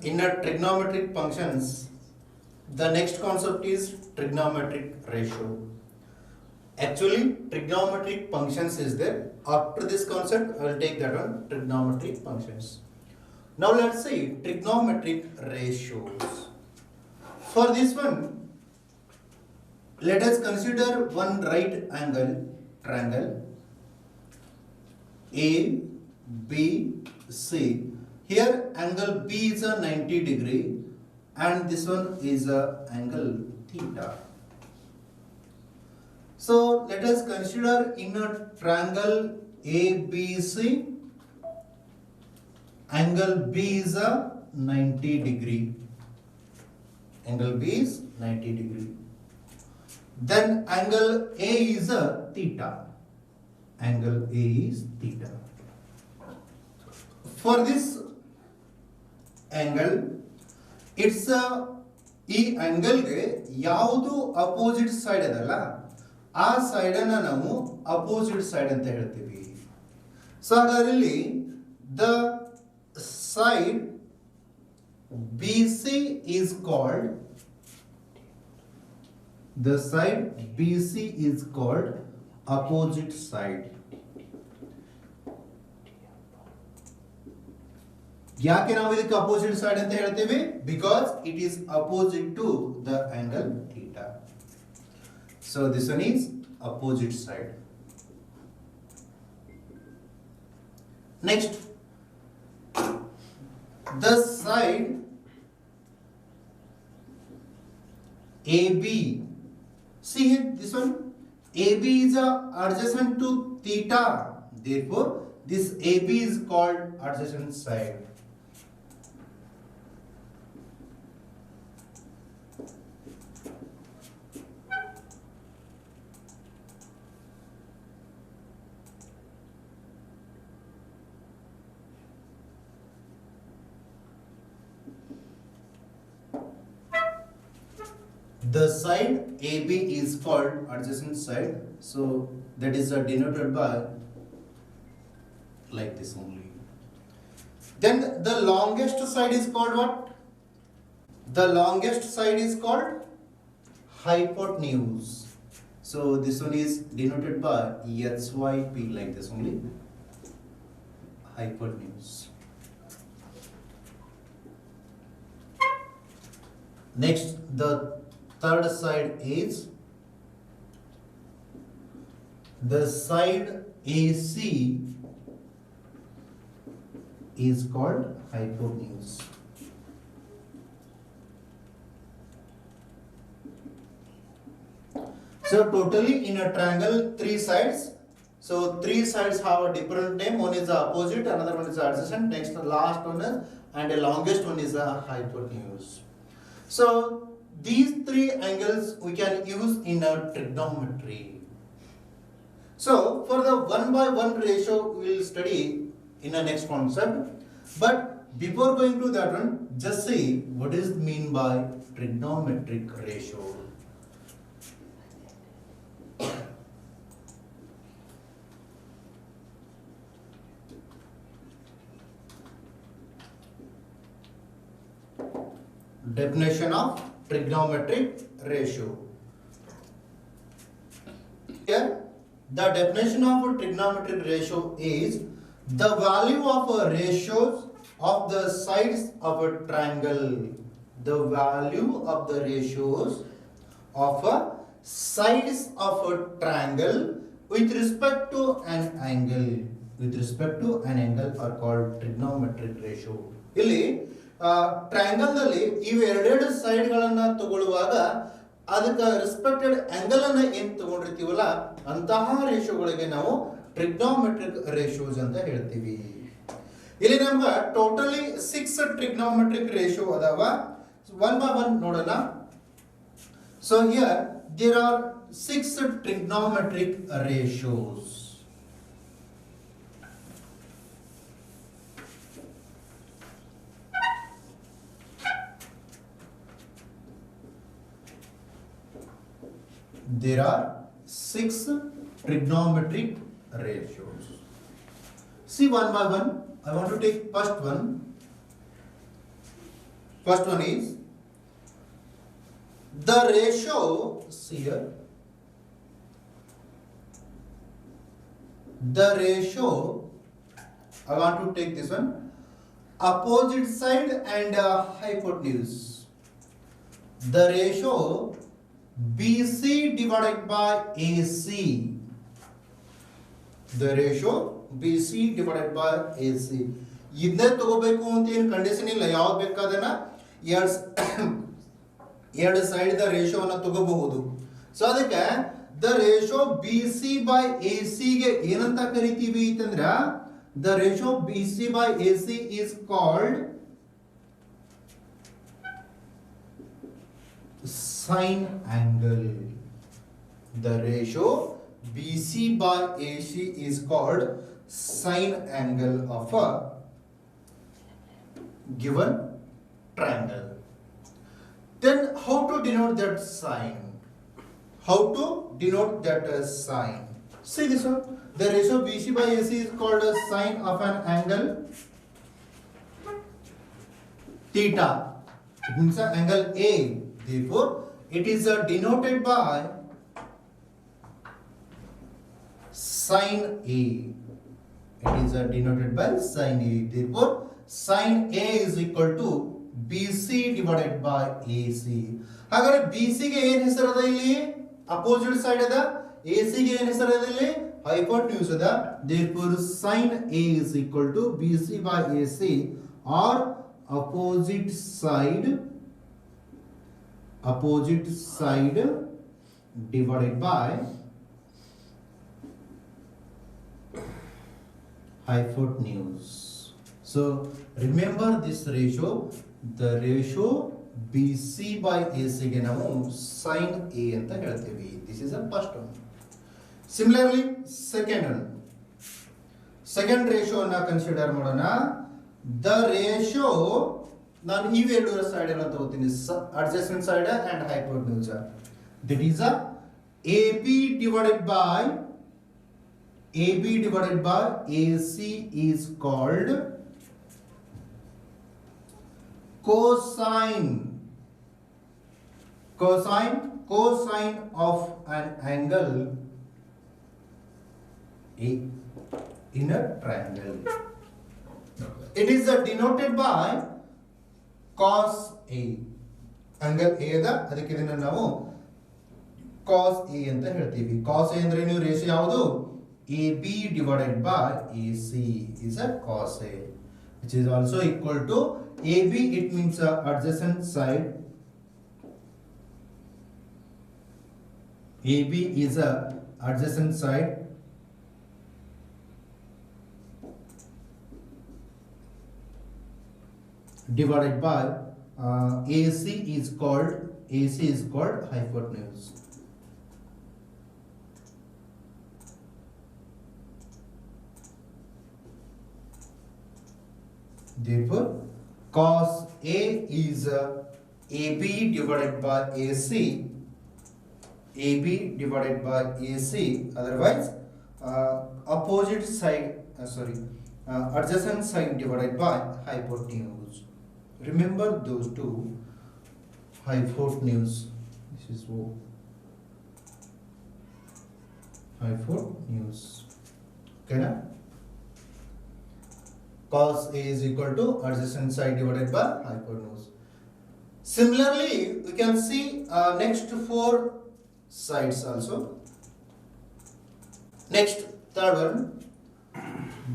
In a trigonometric functions, the next concept is trigonometric ratio. Actually, trigonometric functions is there. After this concept, I will take that one, trigonometric functions. Now let's see trigonometric ratios. For this one, let us consider one right angle triangle A, B, C. Here angle B is a 90 degree and this one is a angle theta. So let us consider in a triangle ABC, angle B is a 90 degree. Angle B is 90 degree. Then angle A is a theta. Angle A is theta. For this angle, it's a ಈ angle-ಗೆ ಯಾವುದು opposite side ಅದಲ್ಲ ಆ side ಅನ್ನ ನಾವು opposite side ಅಂತ ಹೇಳ್ತೀವಿ. So ಹಾಗಾದ್ರೆ the side BC is called opposite side. ಯಾಕೆ ನಾವು ಇದಕ್ಕೆ ಅಪೋಸಿಟ್ ಸೈಡ್ ಅಂತ ಹೇಳ್ತೇವೆ? Because it is opposite to the angle theta. So this one is opposite side. Next, the side AB, see here this one, AB is adjacent to theta, therefore this AB is called adjacent side. The side AB is called adjacent side, so that is denoted by like this only. Then the longest side is called what? The longest side is called hypotenuse. So this one is denoted by HYP, like this only, hypotenuse. Next, the third side is the side AC is called hypotenuse. So totally in a triangle, three sides. So three sides have a different name. One is the opposite, another one is the adjacent. Next, the last one is, and the longest one is the hypotenuse. So these three angles we can use in a trigonometry. So for the 1/1 ratio we will study in the next concept. But before going to that one, just see what is mean by trigonometric ratio. Definition of trigonometric ratio. Here, the definition of a trigonometric ratio is the value of a ratios of the sides of a triangle. The value of the ratios of a sides of a triangle with respect to an angle. With respect to an angle are called trigonometric ratio. ಇಲ್ಲಿ triangle ನಲ್ಲಿ ಇವೆರಡೆರಡು side ಗಳನ್ನ ತಗೊಳ್ಳುವಾಗ ಅದಕ್ಕೆ respected angle ಅನ್ನ ಏನ್ ತಗೊಂಡಿರ್ತೀವಲ್ಲ ಅಂತಹ ರೇಷಿಯೋಗಳಿಗೆ ನಾವು trigonometric ratios ಅಂತ ಹೇಳ್ತೀವಿ. ಇಲ್ಲಿ ನಮ್ಗೆ ಟೋಟಲಿ 6 ಟ್ರಿಗ್ನೋಮೆಟ್ರಿಕ್ ರೇಷಿಯೋ ಅದಾವ. 1/1 ನೋಡೋಣ. So here there are 6 trigonometric ratios. There are 6 trigonometric ratios. See one by one. I want to take first one. First one is the ratio, see here, the ratio, I want to take this one, opposite side and hypotenuse. The ratio BC divided by AC. The ratio BC divided by AC. ಇದನ್ನೇ ತಗೋಬೇಕು ಅಂತ ಏನು condition ಇಲ್ಲ, ಯಾವ್ದು ಬೇಕಾದನ್ನ ಎರಡು side the ರೇಷಿಯೋವನ್ನು ತಗೋಬಹುದು. So ಅದಕ್ಕೆ the ratio B C by A C ಗೆ ಏನಂತ ಕರಿತೀವಿ ಅಂತಂದ್ರ, the ratio B C by A C is called sine angle. The ratio BC by AC is called sine angle of a given triangle. Then how to denote that sign? How to denote that sign? See this one. The ratio BC by AC is called a sine of an angle theta. It means an angle A. Therefore, it is denoted by sine A. It is denoted by sine A. Therefore, sine A is equal to BC divided by AC. ಹಾಗಾದ್ರೆ BC ಗೆ ಏನು ಹೆಸರು ಅದ ಇಲ್ಲಿ? Opposite side ಅದ. AC ಗೆ ಏನು ಹೆಸರು ಅದ ಇಲ್ಲಿ? hypotenuse ಅದ. Therefore, sine A is equal to BC by AC, or opposite side divided by hypotenuse. So remember this ratio, the ratio BC by AC ಗೆ ನಾವು sin A ಅಂತ ಹೇಳ್ತೀವಿ. This is the first one. Similarly, second ratio ಅನ್ನ consider ಮಾಡೋಣ. The ratio, ನಾನು ಇವೆರಡು side ಅನ್ನು ತಗೋತೀನಿ, adjacent side and hypotenuse. That is AB divided by AC is called cosine of an angle A in a triangle. It is denoted by cos A. angle A the, ಅದಕ್ಕೆ ಇದನ್ನ ನಾವು cos A ಅಂತ ಹೇಳ್ತೀವಿ. cos A ಅಂದ್ರೆ ನೀವು ratio ಯಾವುದು? AB divided by AC is a cos A, which is also equal to AB. It means adjacent side. AB is a adjacent side divided by AC is called hypotenuse. Therefore, cos A is AB divided by AC. Otherwise, opposite side, adjacent side divided by hypotenuse. Remember those two, hypotenuse. This is hypotenuse. Okay, na? Cos A is equal to adjacent side divided by hypotenuse. Similarly, we can see next four sides also. Next, third one,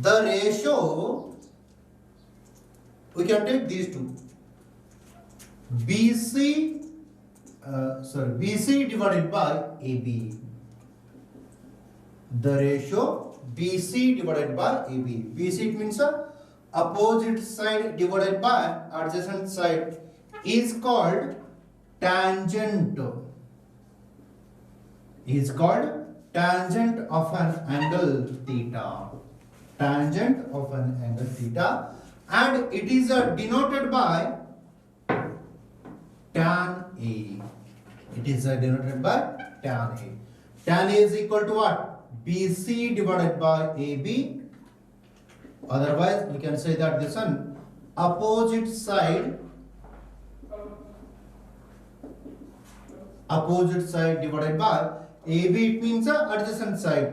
the ratio, we can take these two, BC divided by AB. The ratio BC divided by AB. BC, it means opposite side divided by adjacent side, is called tangent. Is called tangent of an angle theta. Tangent of an angle theta, and it is denoted by tan A. It is denoted by tan A. Tan A is equal to what? BC divided by AB. Otherwise, we can say that this one opposite side opposite side divided by AB, it means adjacent side.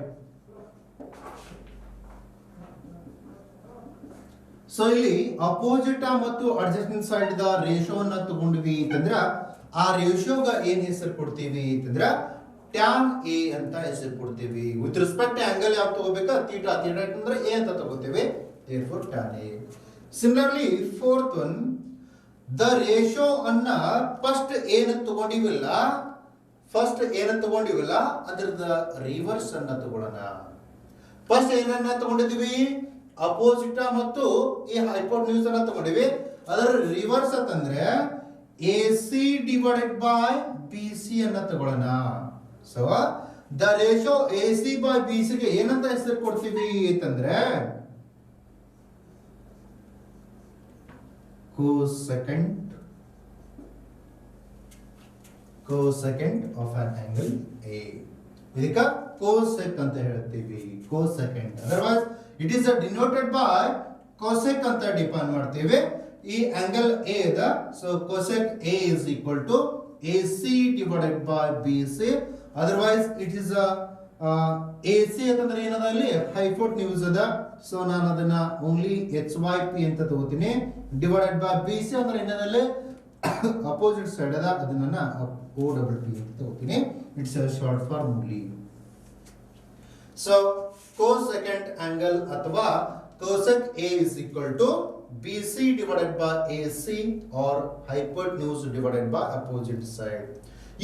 So ಇಲ್ಲಿ opposite ಮತ್ತು adjacent side the ರೇಷಿಯೋನ ತಗೊಂಡ್ವಿ ಅಂತಂದ್ರ ಆ ರೇಷಿಯೋಗ ಏನ್ ಹೆಸರು ಕೊಡ್ತೀವಿ ಅಂತಂದ್ರ tan A ಅಂತ ಹೆಸರು ಕೊಡ್ತೀವಿ. ವಿತ್ ರೆಸ್ಪೆಕ್ಟ್ ಆಂಗಲ್ ಯಾವ ತಗೋಬೇಕಾ ಥೀಟಾ, ಥೀಟಾ ಅಂತಂದ್ರೆ ಎ ಅಂತ ತಗೋತೀವಿ, therefore tan a. Similarly fourth one, the ratio ಅನ್ನ ಫಸ್ಟ್ ಏನು ತಗೊಂಡಿವಿಲ್ಲ, ಅದರದ ರಿವರ್ಸ್ ಅನ್ನ ತಗೊಳ್ಳೋಣ. ಫಸ್ಟ್ ಏನನ್ನ ತಗೊಂಡಿದ್ವಿ, ಅಪೋಸಿಟ್ ಮತ್ತು ಈ ಹೈಪೋಟೆನ್ಯೂಸ್ ಅನ್ನ ತಗೊಂಡಿವಿ. ಅದರ ರಿವರ್ಸ್ ಅಂತಂದ್ರೆ A C divided by B C ಅನ್ನ ತಗೊಳ್ಳೋಣ. So the ratio A C by B C ಗೆ ಏನಂತ ಹೆಸರು ಕೊಡ್ತೀವಿ ಅಂತಂದ್ರೆ cosecant of an angle A. ಇದಕ್ಕ cosec ಅಂತ ಹೇಳ್ತೀವಿ, cosecant. Otherwise it is denoted by cosec ಅಂತ ಡಿಫೈನ್ ಮಾಡ್ತೀವಿ ಈ angle A the. So cosec A is equal to AC divided by BC. Otherwise it is AC ಅಂತಂದ್ರೆ ಏನದ ಅಲ್ಲಿ hypotenuse ಅದ. ಸೊ ನಾನು ಅದನ್ನ ಓನ್ಲಿ HYP ಅಂತ ತಗೋತೀನಿ, ಡಿವೈಡೆಡ್ ಬೈ BC ಅಂದ್ರೆ ಏನದಲ್ಲಿ ಅಪೋಸಿಟ್ ಸೈಡ್ ಅದ, ಅದನ್ನ OPP ಅಂತ ತಗೋತೀನಿ. It's short form only. So cosecant angle ಅಥವಾ cosec A is equal to BC divided by AC or hypotenuse divided by opposite side.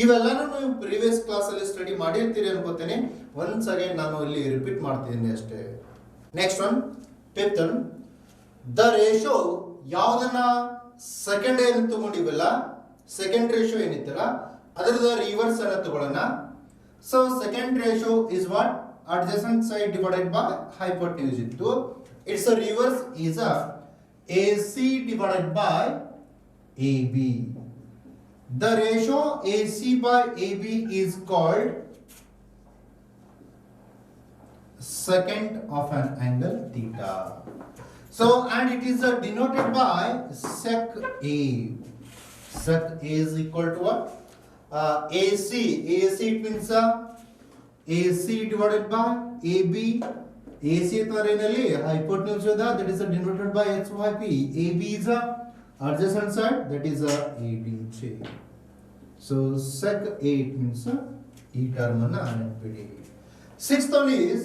ಇವೆಲ್ಲನೂ ನೀವು ಪ್ರೀವಿಯಸ್ ಕ್ಲಾಸ್ ಅಲ್ಲಿ ಸ್ಟಡಿ ಮಾಡಿರ್ತೀರಿ ಅನ್ಕೋತೇನೆ. ಒನ್ಸ್ ಅಗೇನ್ ನಾನು ಇಲ್ಲಿ ರಿಪೀಟ್ ಮಾಡ್ತೀನಿ ಅಷ್ಟೇ. Next one, fifth one, the ratio ಯಾವುದನ್ನ second ಏನು ತಗೊಂಡಿವಲ್ಲ, ಸೆಕೆಂಡ್ ರೇಷಿಯೋ ಏನಿತ್ತಲ್ಲ ಅದರದ ರಿವರ್ಸ್ ಅನ್ನ ತಗೊಳ್ಳೋಣ. So second ratio is what, adjacent side divided by hypotenuse ಇತ್ತು. its a reverse is a AC divided by AB. The ratio AC by AB is called secant of an angle theta. So and it is denoted by sec A. Sec A is equal to what? AC. AC it means AC divided by AB. AC ತರೇನಲ್ಲಿ hypotenuse ಅದ, that is denoted by HYP. AB is a adjacent side, that is ADJ. So sec A means ಈ term ಅನ್ನ ನೆನಪಿಡಿ. Sixth one is,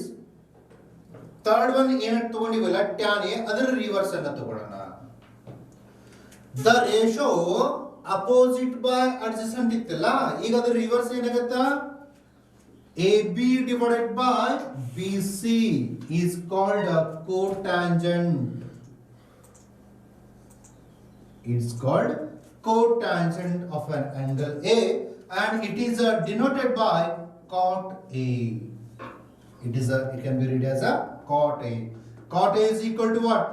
third one ಏನು ತಗೊಂಡಿವಲ್ಲ tan A, ಅದರ reverse ಅನ್ನ ತಗೊಳ್ಳೋಣ. The ratio opposite by adjacent ಇತ್ತಲ್ಲ, ಈಗ ಅದರ reverse ಏನಾಗುತ್ತಾ, AB divided by BC is called a cotangent. It's called cotangent of an angle A and it is denoted by cot A. It can be read as a cot A. Cot A is equal to what?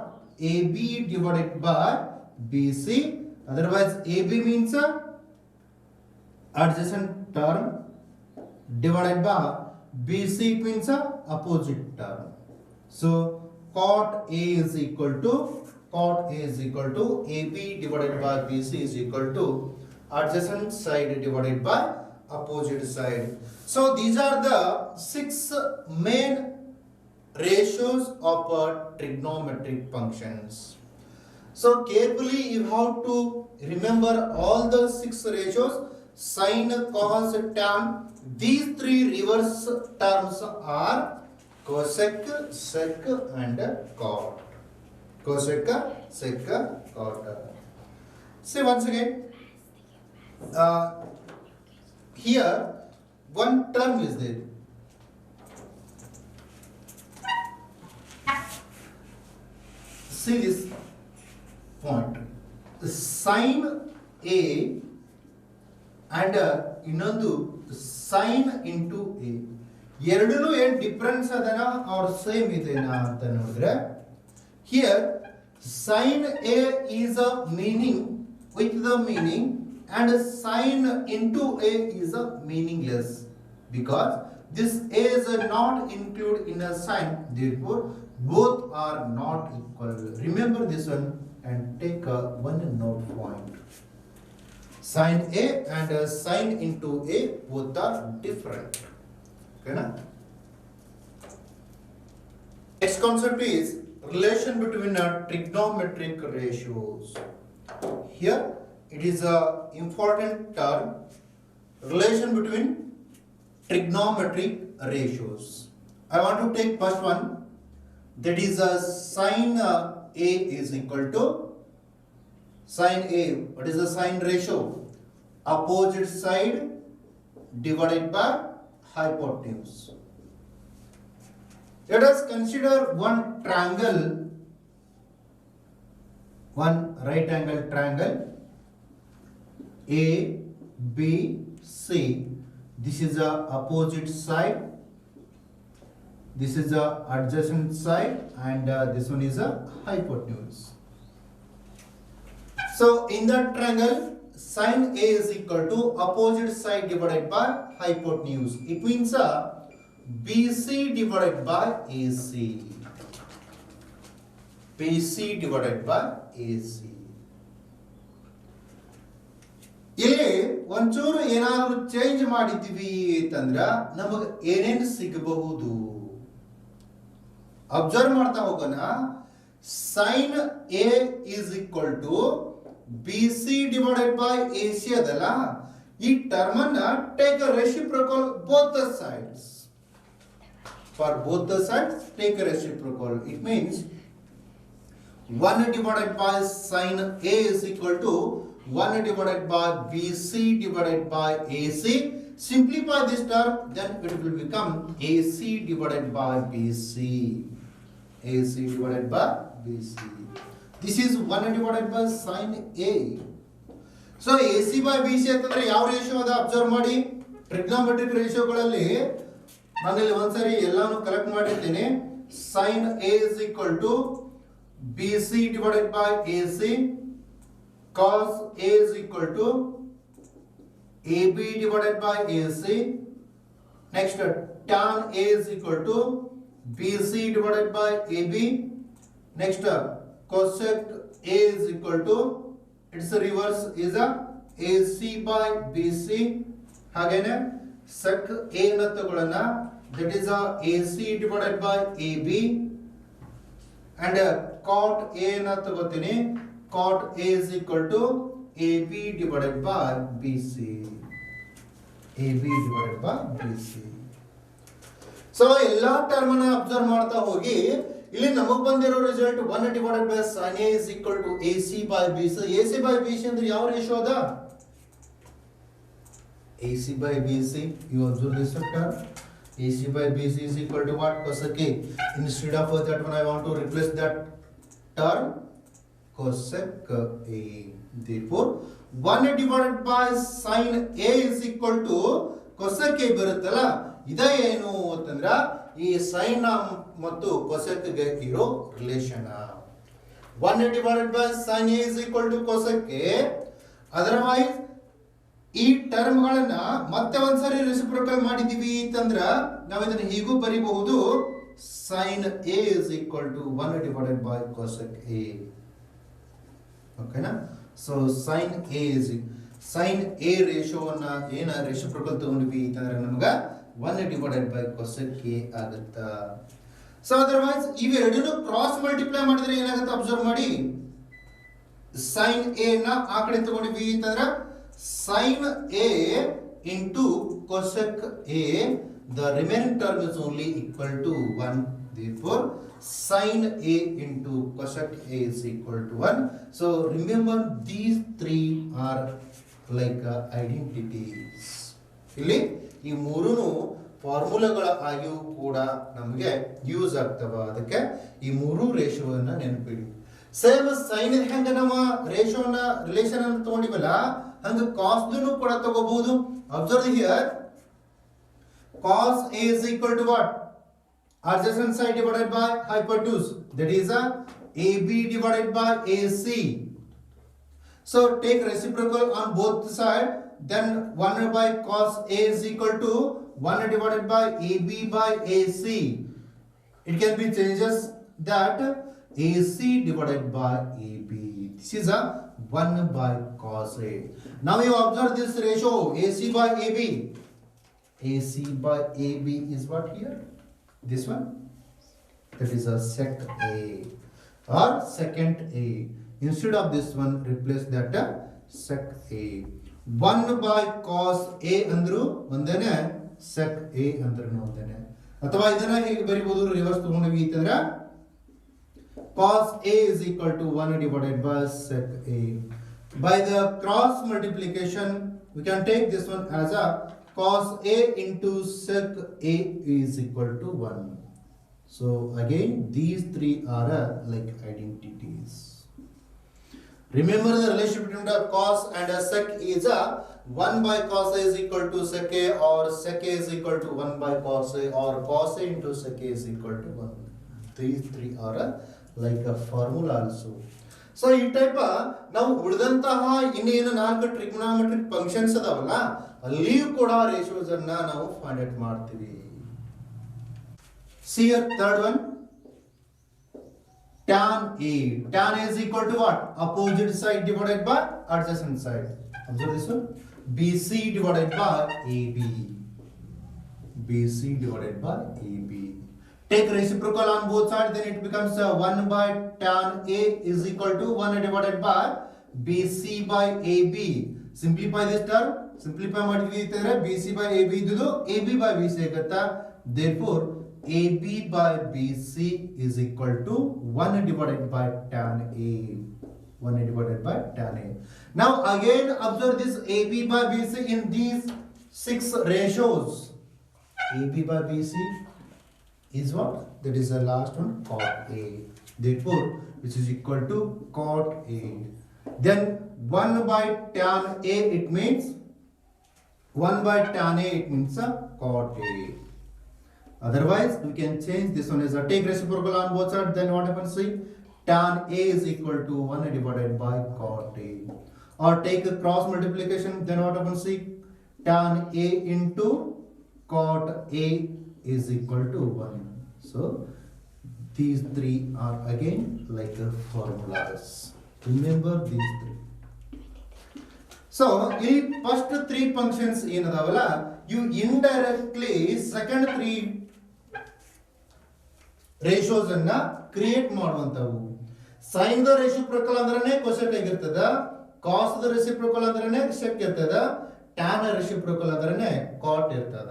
AB divided by BC. Otherwise AB means adjacent term divided by BC means opposite term. So cot A is equal to AB divided by BC is equal to adjacent side divided by opposite side. So these are the 6 main ratios of trigonometric functions. So carefully you have to remember all the 6 ratios: sine, cos, tan. These 3 reverse terms are cosec, sec and cot. Cosec, sec, cot. See once again, here one term is there. See this point, sine A and ಇನ್ನೊಂದು sine into A, ಎರಡೂ ಏನು difference ಅದನ ಅವ್ರ same ಇದೆನಾ ಅಂತ ನೋಡಿದ್ರೆ, here sine A is a meaning with the meaning and sine into A is a meaningless because this a is not included in a sign, therefore both are not equal. Remember this one and take one note point. Sine A and sine into A both are different. Okay, na? Next concept is relation between trigonometric ratios. Here it is a important term, relation between trigonometric ratios. I want to take first one, that is sine A is equal to sine A. What is the sine ratio? Opposite side divided by hypotenuse. Let us consider one triangle, one right angle triangle A, B, C. This is the opposite side, this is the adjacent side, and this one is a hypotenuse. So in that triangle, sine A is equal to opposite side divided by hypotenuse. It means BC divided by AC. BC divided by AC. ಇಲ್ಲಿ ಒಂಚೂರು ಏನಾದರೂ change ಮಾಡಿದ್ವಿ ಅಂತಂದ್ರೆ ನಮಗೆ ಏನೇನು ಸಿಗಬಹುದು observe ಮಾಡ್ತಾ ಹೋಗೋಣ. Sine A is equal to B C divided by A C ಅದಲ್ಲ, ಈ ಟರ್ಮ್ ಅನ್ನ take a reciprocal both the sides. For both the sides take a reciprocal. It means 1 divided by sin A is equal to 1 divided by BC divided by AC. Simplify this term, then it will become AC divided by BC. AC divided by BC. This is 1 divided by sin A. So AC by BC ಅಂತಂದ್ರೆ ಯಾವ ratio ಅದ observe ಮಾಡಿ. Trigonometric ರೇಷಿಯೋಗಳಲ್ಲಿ ನಾನು ಇಲ್ಲಿ ಒಂದ್ಸರಿ ಎಲ್ಲಾನು collect ಮಾಡಿರ್ತೇನೆ. sin A is equal to BC divided by AC, cos A is equal to AB divided by AC. Next, tan A is equal to BC divided by AB. Next, cosec A is equal to, its reverse is a AC by BC. Again, sec A na ತಗೊಳ್ಳೋಣ, that is a AC divided by AB. And cot A na ತಗೋತೀನಿ, cot A is equal to AB divided by BC. AB divided by BC. So ಎಲ್ಲಾ term ಅನ್ನು observe ಮಾಡ್ತಾ ಹೋಗಿ ಇಲ್ಲಿ ನಮಗೆ ಬಂದಿರೋ result 1 divided by sin A is equal to AC by BC. AC by BC ಅಂದ್ರೆ ಯಾವ ರೇಷಿಯೋ ಅದ? AC by BC, you observe this term. AC by BC is equal to what? Cosec A. Instead of that one, I want to replace that term, cosec A. Therefore, 1 divided by sin A is equal to cosec A ಬರುತ್ತಲ್ಲ, ಇದ ಏನು ಅಂತಂದ್ರ ಈ sin ಮತ್ತು cosec ಗೆ ಇರೋ relation. 1 divided by sin A is equal to cosec A. Otherwise ಈ term ಗಳನ್ನ ಮತ್ತೆ ಒಂದ್ಸರಿ ರೆಸಿಪ್ರೋಕಲ್ ಮಾಡಿದೀವಿ ಅಂತಂದ್ರ ನಾವು ಇದನ್ನ ಹೀಗೂ ಬರೀಬಹುದು, sin A is equal to 1 divided by cosec A. ಓಕೆನಾ? ಸೊ sin A ರೇಷಿಯೋವನ್ನ ಏನ ರೆಸಿಪ್ರೋಕಲ್ ತಗೊಂಡ್ವಿ ಅಂತಂದ್ರೆ ನಮಗ 1 divided by cosec A ಆಗುತ್ತಾ. ಸೊ ಅದರ್ವೈಸ್ ಇವೆರಡನ್ನು ಕ್ರಾಸ್ ಮಲ್ಟಿಪ್ಲೈ ಮಾಡಿದ್ರೆ ಏನಾಗುತ್ತೆ ಅಬ್ಸರ್ವ್ ಮಾಡಿ. sin A ನ ಆ ಕಡೆ ತಗೊಂಡ್ವಿ ಅಂತಂದ್ರೆ sin A into cosec A, the remaining term is only equal to 1. Therefore, sin A into cosec A is equal to 1. So remember, these three are like identities. ಇಲ್ಲಿ ಈ ಮೂರೂನು ಫಾರ್ಮುಲಾಗಳ ಆಗಿಯೂ ಕೂಡ ನಮಗೆ ಯೂಸ್ ಆಗ್ತವ. ಅದಕ್ಕೆ ಈ ಮೂರು ರೇಷಿಯೋವನ್ನ ನೆನಪಿಡಿ. ಸೇಮ್ ಸೈನ್ ಹೆಂಗ ನಮ್ಮ ರೇಷಿಯೋನ ರಿಲೇಷನ್ ಅನ್ನು ತಗೊಂಡಿವಲ್ಲ, ಹಂಗ ಕಾಸ್ ನು ಕೂಡ ತಗೋಬಹುದು. Observe here, cos A is equal to what? Adjacent side divided by hypotenuse, that is a AB divided by AC. So take reciprocal on both sides, then 1 by cos A is equal to 1 divided by AB by AC. It can be changes that AC divided by AB. This is a 1 by cos A. Now you observe this ratio AC by AB. AC by AB is what here? This one. That is a sec A or secant A. Instead of this one, replace that sec A. 1 by cos A ಅಂದ್ರು ಒಂದೇನೆ sec A ಅಂದ್ರು ಒಂದೇನೆ ಅಥವಾ ಇದನ್ನ ಹೇಗೆ ಬರಿಬಹುದು reverse ತಗೊಂಡ್ವಿ ಅಂತಂದ್ರೆ cos A is equal to 1 divided by sec A. By the cross multiplication we can take this one as a cos A into sec A is equal to 1. So again these three are like identities. Remember the relationship between the cos and a sec is a 1 by cos A is equal to sec A, or sec A is equal to 1 by cos A, or cos A into sec A is equal to 1. These three are like a formula also. So ಈ type ನಾವು ಉಳಿದಂತಹ ಇನ್ನೇನು 4 trigonometric functions ಅದಾವಲ್ಲ ಅಲ್ಲಿಯೂ ಕೂಡ ratios ಅನ್ನ ನಾವು find out ಮಾಡ್ತೀವಿ. See here third one. Tan A. Tan A is equal to what? Opposite side divided by adjacent side. Observe this one. BC divided by AB. BC divided by AB. Take reciprocal on both sides, then it becomes 1 by tan A is equal to 1 divided by BC by AB. Simplify this term. Simplify ಮಾಡಿದ್ವಿ ಅಂತಂದ್ರೆ BC by AB ಇದ್ದು AB by BC ಆಗುತ್ತಾ. Therefore AB by BC is equal to 1 divided by tan A. 1 divided by tan A. Now again observe this AB by BC in these 6 ratios. AB by BC is what? That is the last one, cot A. Therefore which is equal to cot A. Then 1 by tan A it means 1 by tan A it means cot A. Otherwise we can change this one as a take reciprocal on both sides, then what happens? See, tan A is equal to 1 divided by cot A. Or take a cross multiplication, then what happens? See, tan A into cot A is equal to 1. So these three are again like a formulas. Remember these three. So in first 3 functions ಏನದಾವಲ್ಲ you indirectly second 3 ratios ಅನ್ನ create ಮಾಡುವಂತವು. Sign the reciprocal ಅಂದ್ರೇನೆ ಕೊಸೆಟ್ ಆಗಿರ್ತದ, ಕಾಸ್ the reciprocal ಅಂದ್ರೇನೆ sec ಇರ್ತದ, tan reciprocal ಅಂದ್ರೇನೆ ಕಾಟ್ ಇರ್ತದ.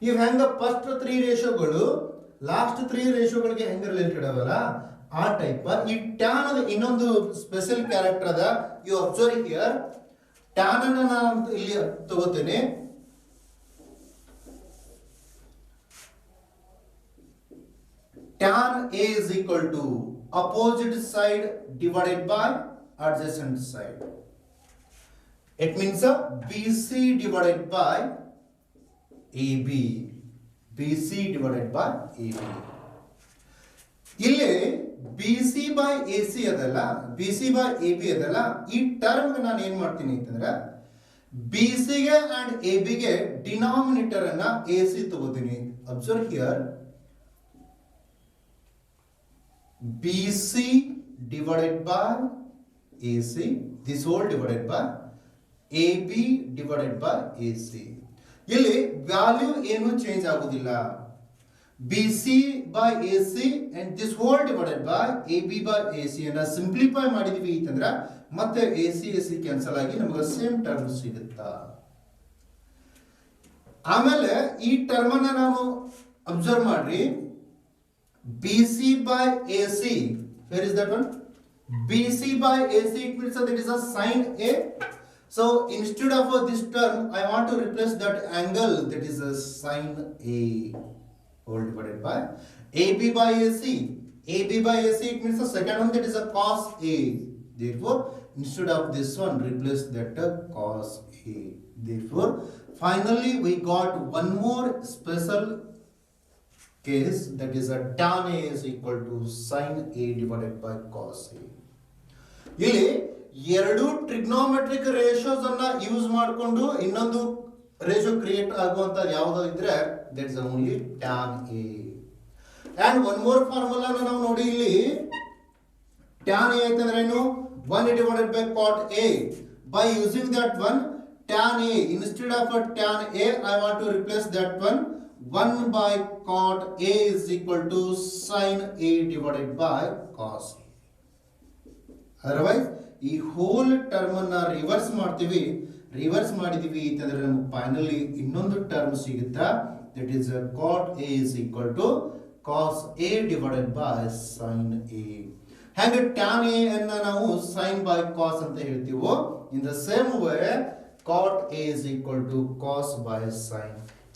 ಇವ್ ಹೆಂಗ first 3 ರೇಷಿಯೋಗಳು last 3 ರೇಷಿಯೋಗಳಿಗೆ ಹೆಂಗ ರಿಲೇಟೆಡ್ ಅವಲ್ಲ ಆ ಟೈಪ್ ಈ ಟ್ಯಾನ್ ಅದ ಇನ್ನೊಂದು ಸ್ಪೆಷಲ್ ಕ್ಯಾರೆಕ್ಟರ್ ಅದ. ಯು ಅಬ್ಸರ್ವ್ ಹಿಯರ್ ಟ್ಯಾನ್ ಅನ್ನ ನಾನು ಇಲ್ಲಿ ತಗೋತೇನೆ. Tan A is equal to opposite side divided by adjacent side. It means BC divided by AB. BC divided by AB. ಇಲ್ಲಿ BC by AC ಅದಲ್ಲ, BC by AB ಅದಲ್ಲ, ಈ term ನಾನು ಏನ್ ಮಾಡ್ತೀನಿ ಅಂತಂದ್ರೆ BC ಗೆ and AB ಗೆ ಡಿನಾಮಿನೇಟರ್ ಅನ್ನ AC ತಗೋತೀನಿ. Observe here BC divided by AC, this whole divided by AB divided by AC. ಇಲ್ಲಿ ವ್ಯಾಲ್ಯೂ ಏನು ಚೇಂಜ್ ಆಗುದಿಲ್ಲ. BC by AC and this whole divided by AB by AC ಅನ್ನ simplify ಮಾಡಿದ್ವಿ ಅಂತಂದ್ರೆ ಮತ್ತೆ AC ಕ್ಯಾನ್ಸಲ್ ಆಗಿ ನಮಗೆ ಸೇಮ್ ಟರ್ಮ್ ಸಿಗುತ್ತಾ. ಆಮೇಲೆ ಈ ಟರ್ಮ್ ಅನ್ನ ನಾವು ಅಬ್ಸರ್ವ್ ಮಾಡ್ರಿ. BC by AC, where is that one? BC by AC, it means that it is a sin A. So instead of this term, I want to replace that angle, that is a sin A, whole divided by AB by AC. AB by AC, it means the second one, that is a cos A. Therefore, instead of this one, replace that cos A. Therefore, finally we got one more special case, that is a tan A is equal to sin A divided by cos A. ಇಲ್ಲಿ ಎರಡು trigonometric ratios ಅನ್ನ use ಮಾಡಿಕೊಂಡು ಇನ್ನೊಂದು ratio create ಆಗುವಂತ ಯಾವುದು ಇದ್ರೆ that is only tan A. And one more formula ನಾವು ನೋಡಿ ಇಲ್ಲಿ tan A ಅಂತಂದ್ರೆ ಏನು 1 divided by cot A. By using that one, tan A, instead of a tan A, I want to replace that one. 1 by cot A is equal to sin A divided by cos A. Otherwise, ಈ hole term ಅನ್ನ reverse ಮಾಡ್ತೀವಿ. Reverse ಮಾಡಿದೀವಿ ಅಂತಂದ್ರೆ ನಮಗೆ finally ಇನ್ನೊಂದು term ಸಿಗುತ್ತಾ, that is cot A is equal to cos A divided by sin A. ಹಾಗೆ tan A ಅನ್ನ ನಾವು sin by cos ಅಂತ ಹೇಳ್ತೀವೋ, in the same way cot A is equal to cos by sin.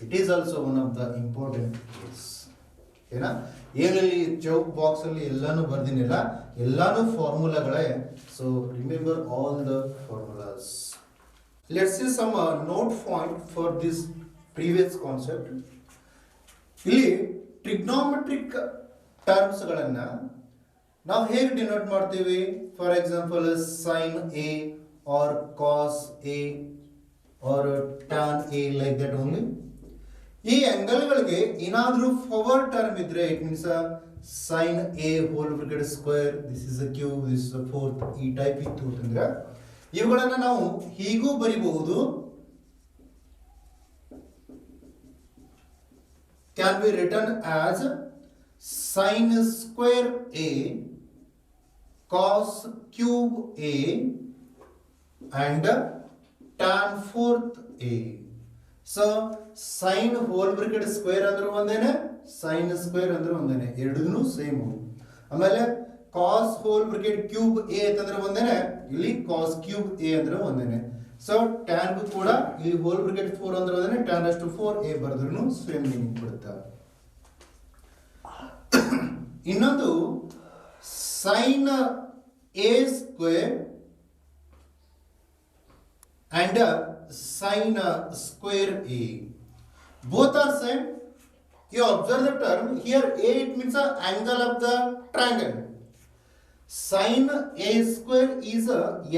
It is also one of the important case. ಏನ ಏನಲ್ಲಿ Chowk box ಅಲ್ಲಿ ಎಲ್ಲಾನು ಬರ್ದಿನಿಲ್ಲ, ಎಲ್ಲಾನು ಫಾರ್ಮುಲಾಗಳೇ. So remember all the formulas. Let's see some note point for this previous concept. ಇಲ್ಲಿ trigonometric terms ಗಳನ್ನ ನಾವು ಹೇಗೆ ಡಿನೋಟ್ ಮಾಡ್ತೀವಿ? For example sin A or cos A or tan A, like that only. ಈ ಆಂಗಲ್ಗಳಿಗೆ ಏನಾದರೂ ಪವರ್ ಟರ್ಮ್ ಇದ್ರೆ it means sin A whole bracket square, this is a cube, this is a fourth, ಈ type ಇತ್ತು ಅಂತಂದ್ರೆ ಇವುಗಳನ್ನ ನಾವು ಹೀಗೂ ಬರಿಬಹುದು. Can be written as sin square A cos cube A and tan fourth A. So sin whole bracket square ಅಂದ್ರೆ ಒಂದೇನೆ, sin square ಅಂದ್ರೆ ಒಂದೇನೆ, ಎರಡೂ ಸೇಮ್. ಆಮೇಲೆ cos whole bracket cube A ಅಂತಂದ್ರೆ ಒಂದೇನೆ, ಇಲ್ಲಿ cos ಕ್ಯೂಬ್ A ಅಂದ್ರೆ ಒಂದೇನೆ. ಸೊ tan ಗೂ ಕೂಡ ಇಲ್ಲಿ ಹೋಲ್ ಬ್ರಾಕೆಟ್ 4 ಅಂದ್ರೆ ಒಂದೇನೆ, tan ಅಷ್ಟು 4A ಬರೆದ್ರೂ ಸೇಮ್ ಮೀನಿಂಗ್ ಕೊಡುತ್ತೆ. ಇನ್ನೊಂದು sin A square and sin square A. Both are same. You observe the term here. A, it means the angle of the triangle. Sin A square is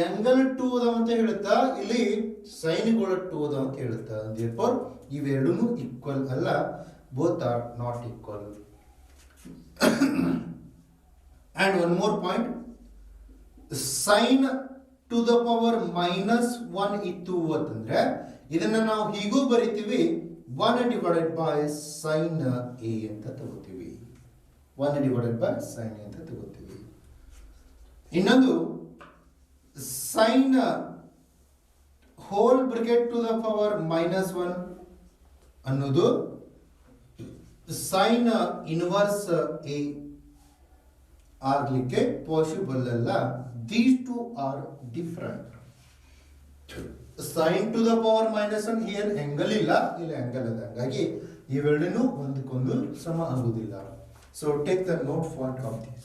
angle to the ಅಂತ ಹೇಳುತ್ತಾ, ಇಲ್ಲಿ sin ಕೂಡ to the ಅಂತ ಹೇಳುತ್ತಾ. Therefore ಇವೆರಡೂ equal ಅಲ್ಲ, both are not equal. And one more point, sin to the power -1 ಇತ್ತು ಅಂತಂದ್ರೆ ಇದನ್ನ ನಾವು ಹೀಗೂ ಬರಿತೀವಿ, 1 ಡಿವೈಡೆಡ್ ಬೈ sin A ಅಂತ ತಗೋತೀವಿ. 1 ಡಿವೈಡೆಡ್ ಬೈ sin A ಅಂತ ತಗೋತೀವಿ. ಇನ್ನೊಂದು sin whole bracket to the power -1 ಅನ್ನೋದು sin ಇನ್ವರ್ಸ್ A ಆಗ್ಲಿಕ್ಕೆ ಪಾಸಿಬಲ್ ಅಲ್ಲ. These two are different. Sin to the power -1 here angle ಇಲ್ಲ, ಇಲ್ಲಿ angle ಇದೆ, ಹಾಗಾಗಿ ಇವೆರಡನ್ನೂ ಒಂದಕ್ಕೊಂದು ಸಮ ಆಗುವುದಿಲ್ಲ. So take the note point of this.